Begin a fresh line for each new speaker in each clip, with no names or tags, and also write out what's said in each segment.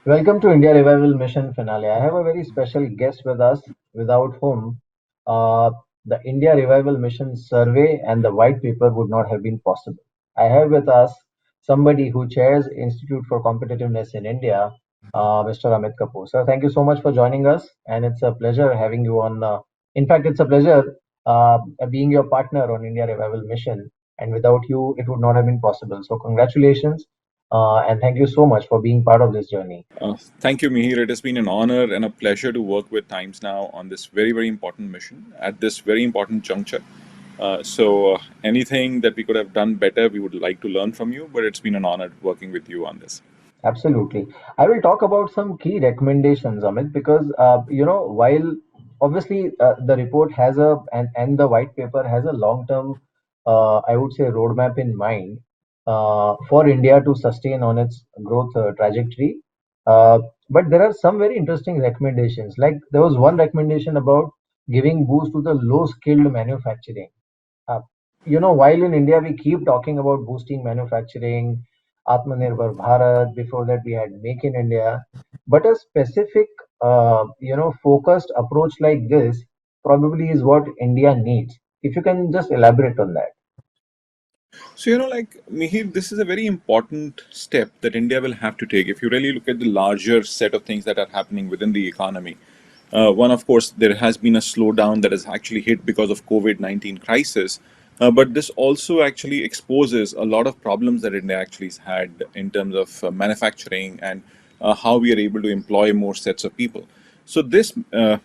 Welcome to India Revival Mission Finale. I have a very special guest with us, without whom uh, the India Revival Mission survey and the white paper would not have been possible. I have with us somebody who chairs Institute for Competitiveness in India, Mr. Amit Kapoor. Sir, thank you so much for joining us, and it's a pleasure having you on. In fact, it's a pleasure being your partner on India Revival Mission, and without you, it would not have been possible. So, congratulations, and thank you so much for being part of this journey.
Thank you, Mihir. It has been an honor and a pleasure to work with Times Now on this very, very important mission at this very important juncture. Anything that we could have done better, we would like to learn from you, but it's been an honor working with you on this.
Absolutely. I will talk about some key recommendations, Amit, because while obviously the report has and the white paper has a long-term, I would say, roadmap in mind for India to sustain on its growth trajectory. But there are some very interesting recommendations. Like there was one recommendation about giving boost to the low-skilled manufacturing. Uh, while in India we keep talking about boosting manufacturing, Atmanirbhar Bharat, before that we had Make in India, but a specific, focused approach like this probably is what India needs. If you can just elaborate on that.
Mihir, this is a very important step that India will have to take if you really look at the larger set of things that are happening within the economy. One, of course, there has been a slowdown that has actually hit because of COVID-19 crisis, but this also actually exposes a lot of problems that India actually has had in terms of manufacturing and how we are able to employ more sets of people. So this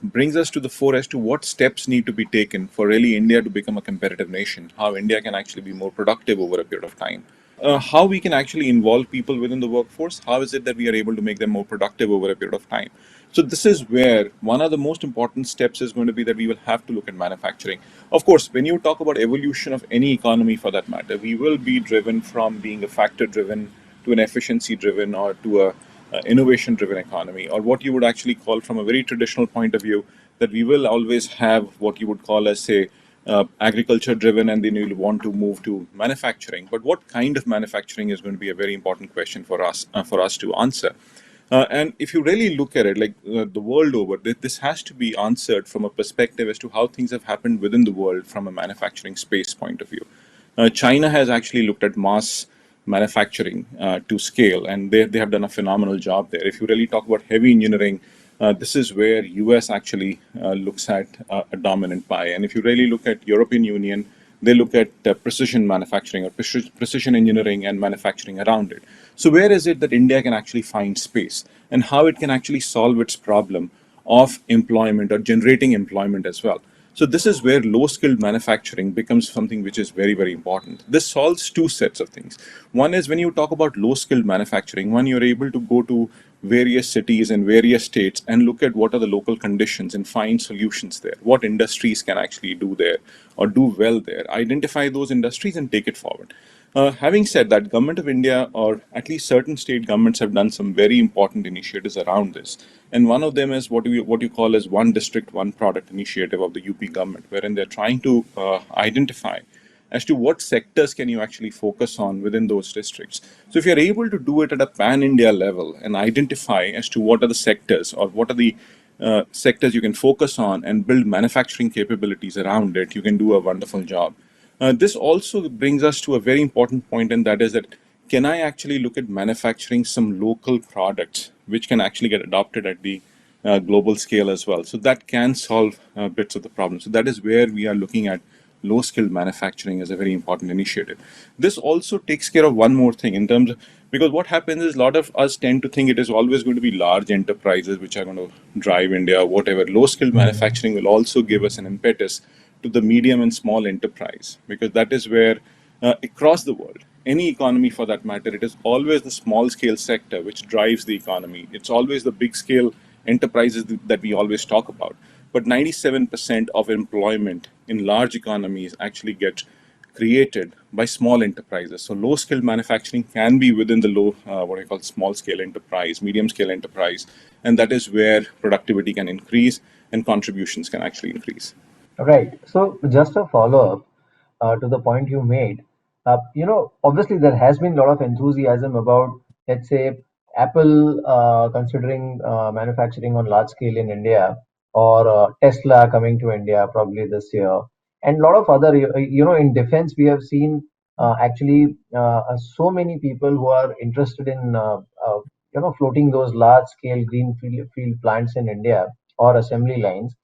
brings us to the fore as to what steps need to be taken for really India to become a competitive nation, how India can actually be more productive over a period of time, how we can actually involve people within the workforce, how is it that we are able to make them more productive over a period of time. So this is where one of the most important steps is going to be that we will have to look at manufacturing. Of course, when you talk about evolution of any economy for that matter, we will be driven from being a factor driven to an efficiency driven or to a innovation driven economy, or what you would actually call from a very traditional point of view, that we will always have what you would call as, say, agriculture driven, and then you'll want to move to manufacturing. But what kind of manufacturing is going to be a very important question for us to answer. And if you really look at it, like the world over, this has to be answered from a perspective as to how things have happened within the world from a manufacturing space point of view. China has actually looked at mass manufacturing to scale, and they have done a phenomenal job there. If you really talk about heavy engineering, this is where US actually looks at a dominant pie. And if you really look at European Union, they look at precision manufacturing or precision engineering and manufacturing around it. So where is it that India can actually find space, and how it can actually solve its problem of employment or generating employment as well? So this is where low skilled manufacturing becomes something which is very, very important. This solves two sets of things. One is when you talk about low skilled manufacturing, one, you're able to go to various cities and various states and look at what are the local conditions and find solutions there. What industries can actually do there or do well there. Identify those industries and take it forward. Having said that, Government of India, or at least certain state governments, have done some very important initiatives around this. And one of them is what you call as One District, One Product initiative of the UP government, wherein they're trying to identify as to what sectors can you actually focus on within those districts. So if you're able to do it at a pan-India level and identify as to what are the sectors or what are the sectors you can focus on and build manufacturing capabilities around it, you can do a wonderful job. This also brings us to a very important point, and that is that can I actually look at manufacturing some local products which can actually get adopted at the global scale as well? So that can solve bits of the problem. So that is where we are looking at low skilled manufacturing as a very important initiative. This also takes care of one more thing in terms of, because what happens is a lot of us tend to think it is always going to be large enterprises which are going to drive India or whatever. Low skilled manufacturing will also give us an impetus to the medium and small enterprise, because that is where across the world, any economy for that matter, it is always the small scale sector which drives the economy. It's always the big scale enterprises that we always talk about. But 97% of employment in large economies actually get created by small enterprises. So low skilled manufacturing can be within the low, what I call small scale enterprise, medium scale enterprise. And that is where productivity can increase and contributions can actually increase.
Right. So just a follow-up to the point you made. Obviously there has been a lot of enthusiasm about, let's say, Apple considering manufacturing on large scale in India, or Tesla coming to India probably this year, and a lot of other, in defense we have seen actually so many people who are interested in floating those large scale greenfield field plants in India or assembly lines.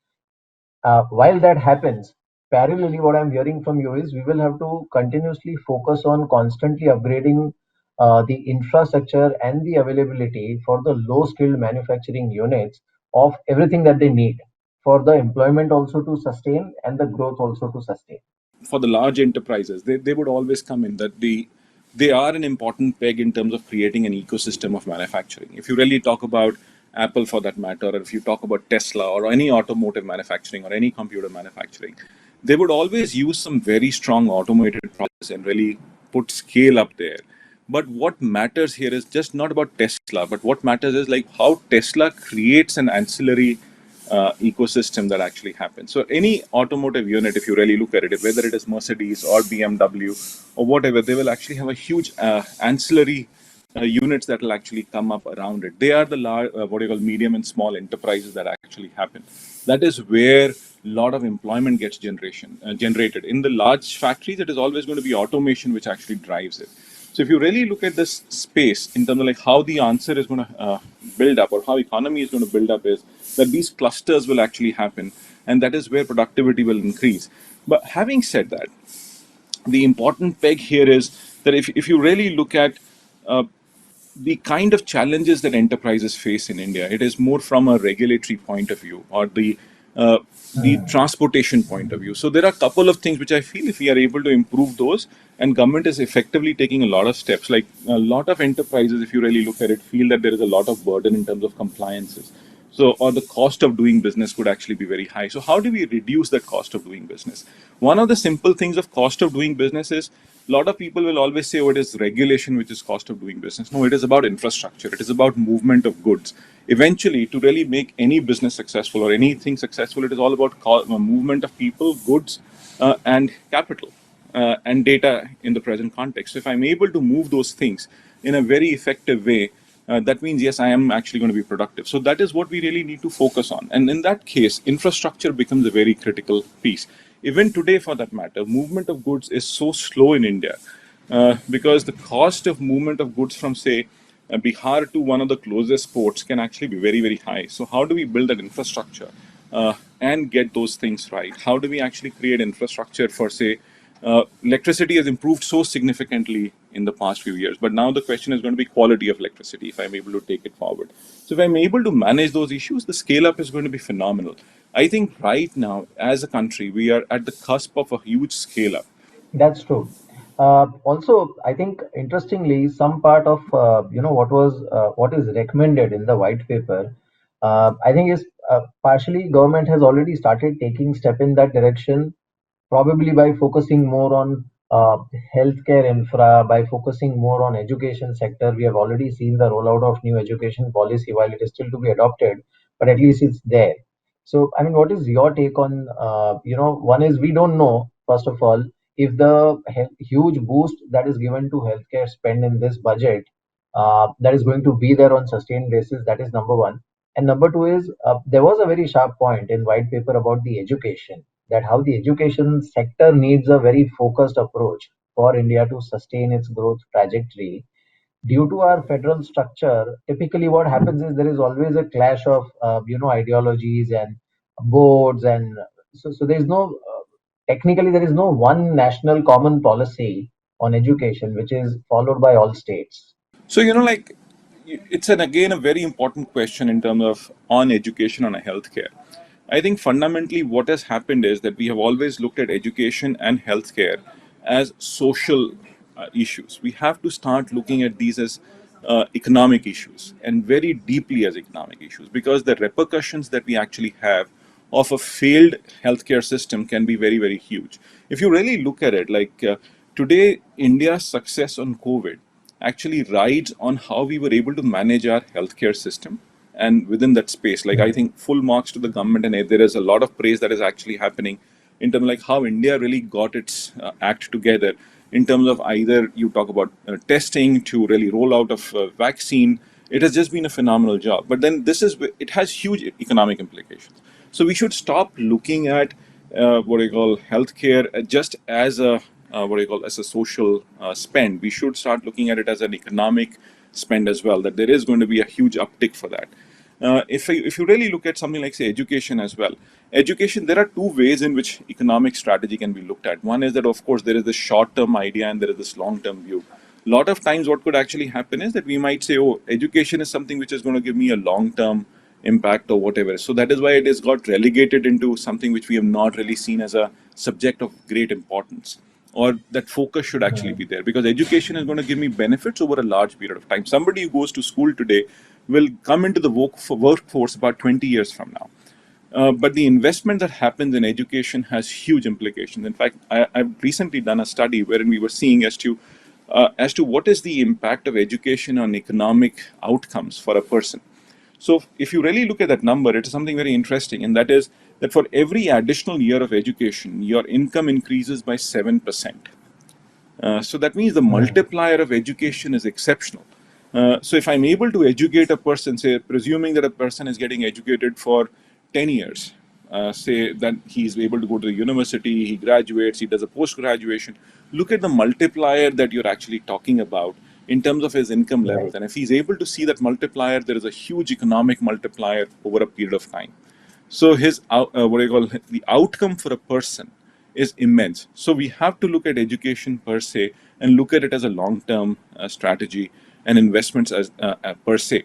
While that happens, parallelly, what I'm hearing from you is we will have to continuously focus on constantly upgrading the infrastructure and the availability for the low skilled manufacturing units of everything that they need for the employment also to sustain and the growth also to sustain.
For the large enterprises, they would always come in that they are an important peg in terms of creating an ecosystem of manufacturing. If you really talk about Apple for that matter, or if you talk about Tesla or any automotive manufacturing or any computer manufacturing, they would always use some very strong automated process and really put scale up there. But what matters here is just not about Tesla, but what matters is like how Tesla creates an ancillary ecosystem that actually happens. So any automotive unit, if you really look at it, whether it is Mercedes or BMW or whatever, they will actually have a huge ancillary units that will actually come up around it. They are the large, what you call medium and small enterprises that actually happen. That is where a lot of employment gets generated. In the large factories, it is always going to be automation which actually drives it. So if you really look at this space in terms of like how the answer is going to build up or how economy is going to build up is that these clusters will actually happen, and that is where productivity will increase. But having said that, the important peg here is that if you really look at uh, the kind of challenges that enterprises face in India, it is more from a regulatory point of view or the
Hmm.
transportation point of view. So there are a couple of things which I feel if we are able to improve those, and government is effectively taking a lot of steps. Like a lot of enterprises, if you really look at it, feel that there is a lot of burden in terms of compliances. So, or the cost of doing business could actually be very high. So, how do we reduce that cost of doing business? One of the simple things of cost of doing business is a lot of people will always say, oh, it is regulation which is cost of doing business. No, it is about infrastructure, it is about movement of goods. Eventually, to really make any business successful or anything successful, it is all about movement of people, goods, and capital and data in the present context. So if I'm able to move those things in a very effective way, that means yes, I am actually going to be productive. So that is what we really need to focus on. And in that case, infrastructure becomes a very critical piece. Even today, for that matter, movement of goods is so slow in India because the cost of movement of goods from, say, Bihar to one of the closest ports can actually be very, very high. So, how do we build that infrastructure and get those things right? How do we actually create infrastructure for, say, electricity has improved so significantly in the past few years, but now the question is going to be quality of electricity if I'm able to take it forward. So, if I'm able to manage those issues, the scale up is going to be phenomenal. I think right now, as a country, we are at the cusp of a huge scale up.
That's true. Also, I think interestingly, some part of what is recommended in the white paper, I think is partially government has already started taking step in that direction, probably by focusing more on healthcare infra, by focusing more on education sector. We have already seen the rollout of new education policy, while it is still to be adopted, but at least it's there. So, I mean, what is your take on, one is we don't know, first of all, if the huge boost that is given to healthcare spend in this budget, that is going to be there on sustained basis. That is number one. And number two is there was a very sharp point in white paper about the education, that how the education sector needs a very focused approach for India to sustain its growth trajectory. Due to our federal structure, typically what happens is there is always a clash of ideologies and boards, and so there is no technically there is no one national common policy on education which is followed by all states.
So, like it's again a very important question in terms of on education on a healthcare. I think fundamentally what has happened is that we have always looked at education and healthcare as social issues. We have to start looking at these as economic issues and very deeply as economic issues, because the repercussions that we actually have of a failed healthcare system can be very, very huge. If you really look at it, like today, India's success on COVID actually rides on how we were able to manage our healthcare system. And within that space, like I think full marks to the government, and there is a lot of praise that is actually happening in terms of like how India really got its act together in terms of either you talk about testing to really roll out of vaccine It has just been a phenomenal job. But then it has huge economic implications. So we should stop looking at what I call healthcare just as a what I call as a social spend. We should start looking at it as an economic spend as well. That there is going to be a huge uptick for that. If you really look at something like say education as well, education, there are two ways in which economic strategy can be looked at. One is that of course there is this short term idea and there is this long term view. A lot of times what could actually happen is that we might say, oh, education is something which is going to give me a long term impact or whatever. So that is why it has got relegated into something which we have not really seen as a subject of great importance, or that focus should actually be there, because education is going to give me benefits over a large period of time. Somebody who goes to school today will come into the workforce about 20 years from now. But the investment that happens in education has huge implications. In fact, I've recently done a study wherein we were seeing as to what is the impact of education on economic outcomes for a person. So if you really look at that number, it is something very interesting, and that is that for every additional year of education, your income increases by 7%. So that means the
Hmm.
multiplier of education is exceptional. So if I'm able to educate a person, say, presuming that a person is getting educated for 10 years, say that he's able to go to the university, he graduates, he does a post graduation, look at the multiplier that you're actually talking about in terms of his income levels.
Right.
And if he's able to see that multiplier, there is a huge economic multiplier over a period of time. So his what I call the outcome for a person is immense. So we have to look at education per se and look at it as a long-term strategy and investments as per se.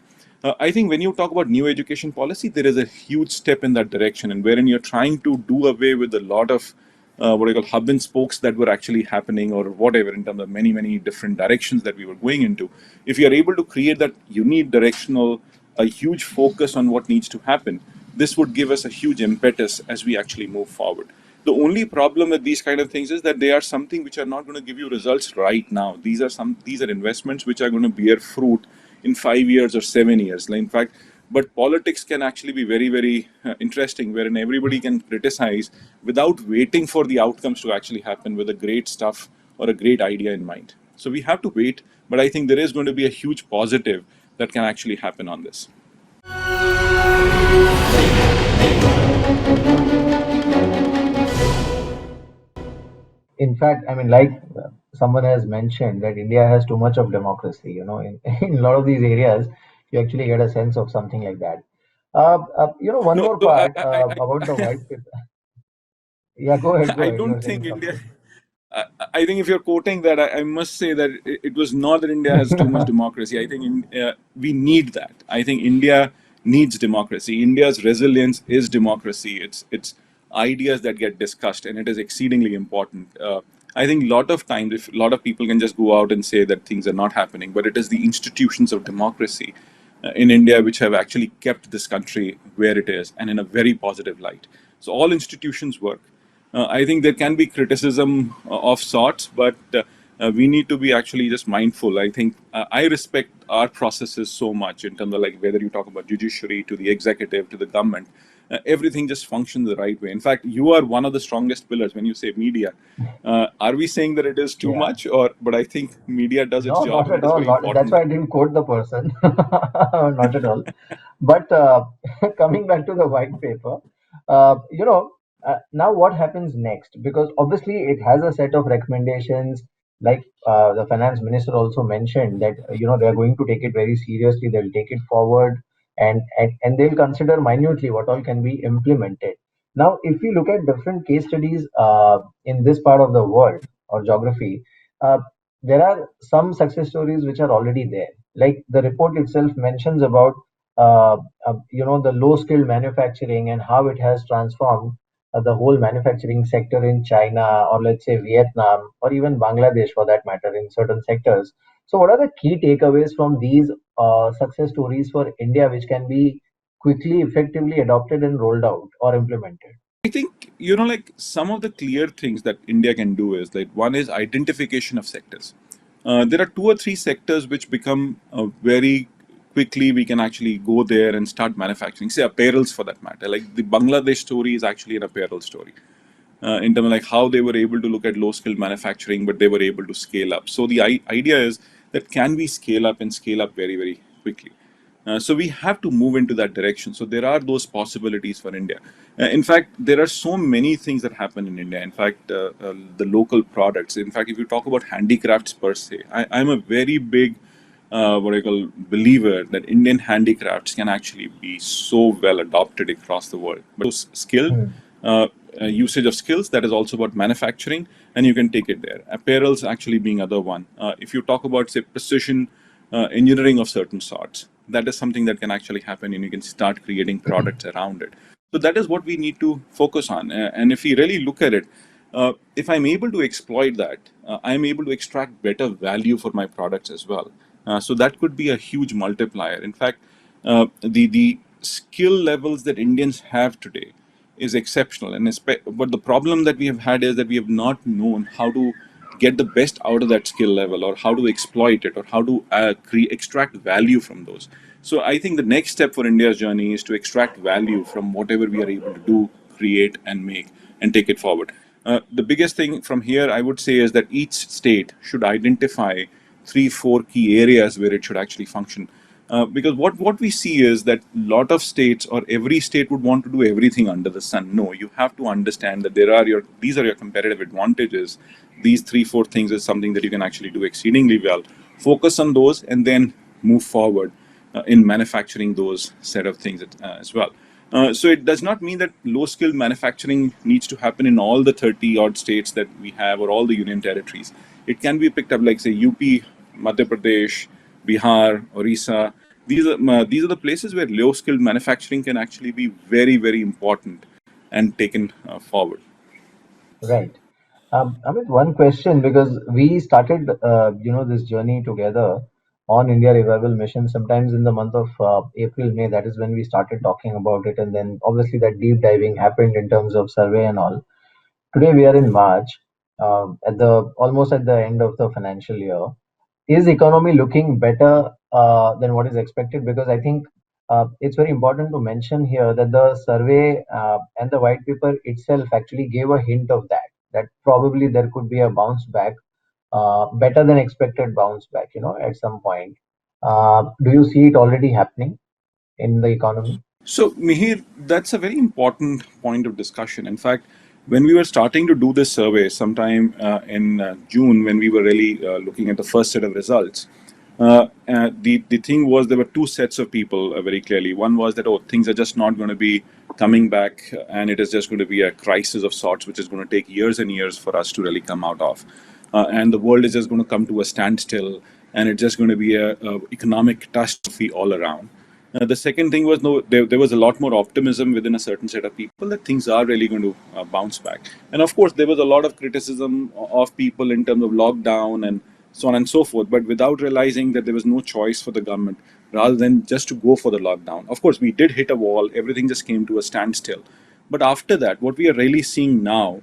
I think when you talk about new education policy, there is a huge step in that direction, and wherein you're trying to do away with a lot of what I call hub and spokes that were actually happening, or whatever, in terms of many different directions that we were going into. If you are able to create that unique directional, a huge focus on what needs to happen, this would give us a huge impetus as we actually move forward. The only problem with these kind of things is that they are something which are not going to give you results right now. These are investments which are going to bear fruit in 5 years or 7 years. In fact, but politics can actually be very interesting, wherein everybody can criticize without waiting for the outcomes to actually happen with a great stuff or a great idea in mind. So we have to wait, but I think there is going to be a huge positive that can actually happen on this.
Right. In fact, I mean, like someone has mentioned that India has too much of democracy. In a lot of these areas, you actually get a sense of something like that. One
No,
more
so
part about the white paper. Yeah, go ahead, go
I
ahead. You
don't
were saying
think India.
something.
I think if you're quoting that, I must say that it was not that India has too much democracy. I think we need that. I think India needs democracy. India's resilience is democracy. It's ideas that get discussed, and it is exceedingly important. I think a lot of times, if a lot of people can just go out and say that things are not happening, but it is the institutions of democracy in India which have actually kept this country where it is and in a very positive light. So all institutions work. I think there can be criticism of sorts, but we need to be actually just mindful. I think I respect our processes so much in terms of like whether you talk about judiciary to the executive to the government, everything just functions the right way. In fact, you are one of the strongest pillars when you say media. Are we saying that it is too
Yeah.
much, or but I think media does its
No,
job
not
and
at
it is
all.
very
Not, that's
important.
why I didn't quote the person. Not at all. But coming back to the white paper, now what happens next? Because obviously it has a set of recommendations. Like the finance minister also mentioned that they are going to take it very seriously. They'll take it forward, and they'll consider minutely what all can be implemented. Now, if we look at different case studies in this part of the world or geography, uh, there are some success stories which are already there. Like the report itself mentions about the low skilled manufacturing and how it has transformed the whole manufacturing sector in China, or let's say Vietnam, or even Bangladesh for that matter, in certain sectors. So what are the key takeaways from these success stories for India which can be quickly effectively adopted and rolled out or implemented?
I think like some of the clear things that India can do is like one is identification of sectors. There are two or three sectors which become very quickly we can actually go there and start manufacturing. Say apparels for that matter. Like the Bangladesh story is actually an apparel story. In terms of like how they were able to look at low skilled manufacturing, but they were able to scale up. So the idea is that can we scale up and scale up very quickly. So we have to move into that direction. So there are those possibilities for India. In fact, there are so many things that happen in India. In fact, the local products. In fact, if you talk about handicrafts per se, I'm a very big what I call believer that Indian handicrafts can actually be so well adopted across the world. But those skilled
Hmm.
uh, usage of skills, that is also about manufacturing, and you can take it there. Apparels actually being other one. If you talk about say precision engineering of certain sorts, that is something that can actually happen, and you can start creating products around it. So that is what we need to focus on. And if we really look at it, if I'm able to exploit that, I'm able to extract better value for my products as well. So that could be a huge multiplier. In fact, the skill levels that Indians have today is exceptional, and but the problem that we have had is that we have not known how to get the best out of that skill level, or how to exploit it, or how to extract value from those. So I think the next step for India's journey is to extract value from whatever we are able to do, create, and make, and take it forward. The biggest thing from here, I would say, is that each state should identify three, four key areas where it should actually function. Because what we see is that a lot of states, or every state, would want to do everything under the sun. No, you have to understand that these are your competitive advantages. These three, four things is something that you can actually do exceedingly well. Focus on those, and then move forward in manufacturing those set of things as well. So it does not mean that low skilled manufacturing needs to happen in all the 30 odd states that we have, or all the union territories. It can be picked up, like say UP, Madhya Pradesh, Bihar, Orissa. These are the places where low skilled manufacturing can actually be very, very important and taken forward.
Right. Amit, one question, because we started, this journey together on India Revival Mission sometimes in the month of April, May. That is when we started talking about it, and then obviously that deep diving happened in terms of survey and all. Today we are in March, at the almost at the end of the financial year. Is economy looking better than what is expected? Because I think it's very important to mention here that the survey and the white paper itself actually gave a hint of that, that probably there could be a bounce back, better than expected bounce back, at some point. Do you see it already happening in the economy?
So, Mihir, that's a very important point of discussion. In fact, when we were starting to do this survey sometime in June, when we were really looking at the first set of results, the thing was there were two sets of people very clearly. One was that, oh, things are just not going to be coming back, and it is just going to be a crisis of sorts, which is going to take years and years for us to really come out of. And the world is just going to come to a standstill, and it's just going to be a economic catastrophe all around. The second thing was, no, there was a lot more optimism within a certain set of people that things are really going to bounce back. And of course, there was a lot of criticism of people in terms of lockdown and so on and so forth, but without realizing that there was no choice for the government rather than just to go for the lockdown. Of course, we did hit a wall, everything just came to a standstill. But after that, what we are really seeing now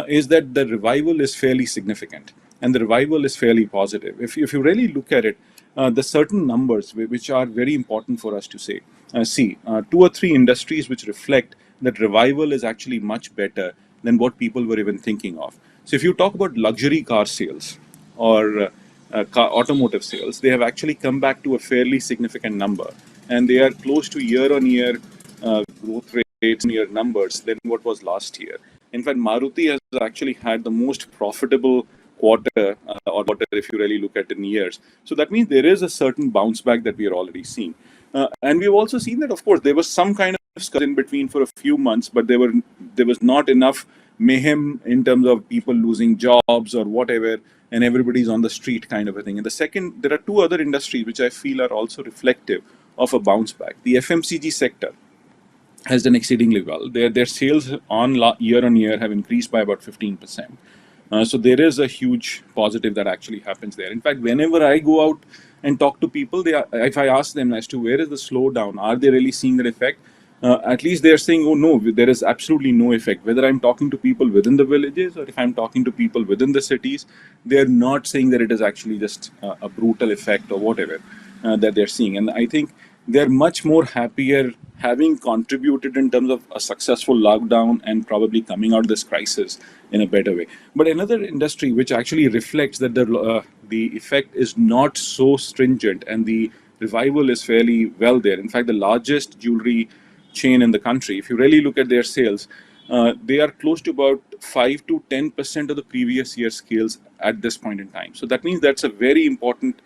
is that the revival is fairly significant, and the revival is fairly positive. If you really look at it, the certain numbers which are very important for us to say, two or three industries which reflect that revival is actually much better than what people were even thinking of. So if you talk about luxury car sales, or automotive sales, they have actually come back to a fairly significant number, and they are close to year-on-year growth rates, year numbers than what was last year. In fact, Maruti has actually had the most profitable quarter, or quarter if you really look at in years. So that means there is a certain bounce back that we are already seeing. And we've also seen that, of course, there was some kind of scuffle in between for a few months, but there was not enough mayhem in terms of people losing jobs or whatever, and everybody's on the street kind of a thing. And the second, there are two other industries which I feel are also reflective of a bounce back. The FMCG sector has done exceedingly well. Their sales year on year have increased by about 15%. So there is a huge positive that actually happens there. In fact, whenever I go out and talk to people, if I ask them as to where is the slowdown, are they really seeing that effect? At least they're saying, oh no, there is absolutely no effect. Whether I'm talking to people within the villages or if I'm talking to people within the cities, they're not saying that it is actually just a brutal effect or whatever that they're seeing. And I think they're much more happier having contributed in terms of a successful lockdown and probably coming out of this crisis in a better way. But another industry which actually reflects that the effect is not so stringent, and revival is fairly well there. In fact, the largest jewelry chain in the country, if you really look at their sales, they are close to about 5 to 10% of the previous year's scales at this point in time. So that means that's a very important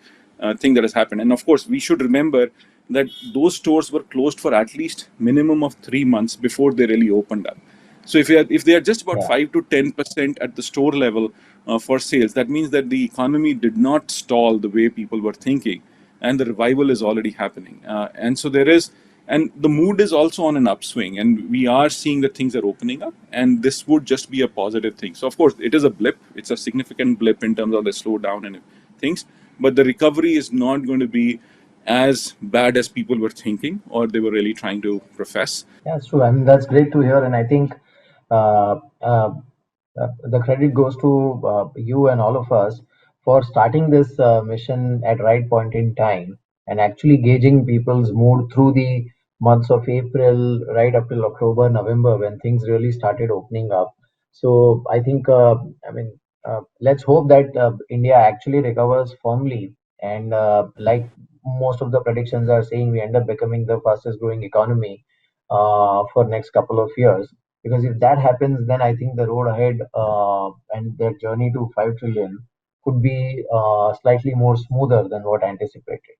thing that has happened. And of course, we should remember that those stores were closed for at least minimum of 3 months before they really opened up. So if they are just about
Yeah.
5 to 10% at the store level for sales, that means that the economy did not stall the way people were thinking, and the revival is already happening. And so there is, and the mood is also on an upswing, and we are seeing that things are opening up, and this would just be a positive thing. So of course, it is a blip; it's a significant blip in terms of the slowdown and things, but the recovery is not going to be as bad as people were thinking or they were really trying to profess.
Yeah, it's true. I mean, that's great to hear. And I think uh, uh, the credit goes to you and all of us for starting this mission at right point in time and actually gauging people's mood through the months of April, right up till October, November, when things really started opening up. So I think, I mean, let's hope that India actually recovers firmly. And like most of the predictions are saying, we end up becoming the fastest growing economy for next couple of years. Because if that happens, then I think the road ahead and their journey to 5 trillion could be slightly more smoother than what anticipated.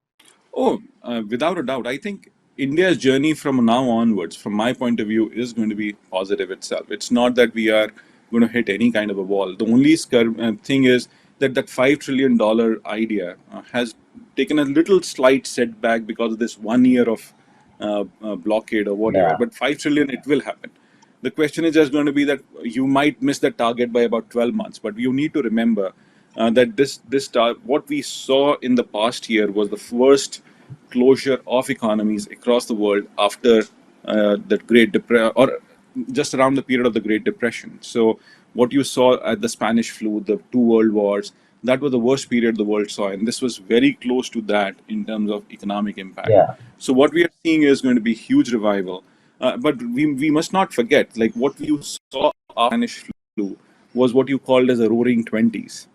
Oh, without a doubt. I think India's journey from now onwards, from my point of view, is going to be positive itself. It's not that we are going to hit any kind of a wall. The only thing is that that $5 trillion idea has taken a little slight setback because of this 1 year of blockade or whatever.
Yeah,
But 5 trillion, it will happen. The question is just going to be that you might miss the target by about 12 months, but you need to remember that what we saw in the past year was the first closure of economies across the world after the Great Depression, or just around the period of the Great Depression. So what you saw at the Spanish flu, the two world wars, that was the worst period the world saw, and this was very close to that in terms of economic impact.
yeah,
So what we are seeing is going to be huge revival. But we must not forget, like what you saw after Spanish flu was what you called as a roaring 20s.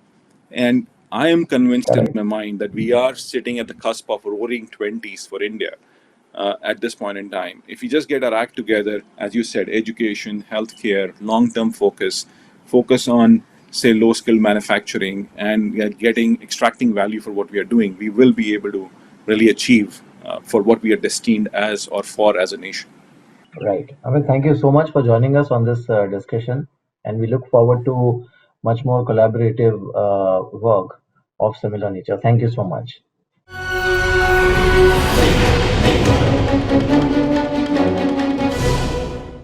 And I am convinced in
correct.
my mind that we are sitting at the cusp of roaring 20s for India at this point in time. If we just get our act together, as you said, education, healthcare, long term focus on, say, low skill manufacturing, and extracting value for what we are doing, we will be able to really achieve for what we are destined as or for as a nation.
Right. I mean, thank you so much for joining us on this discussion, and we look forward to much more collaborative work of similar nature. Thank you so much.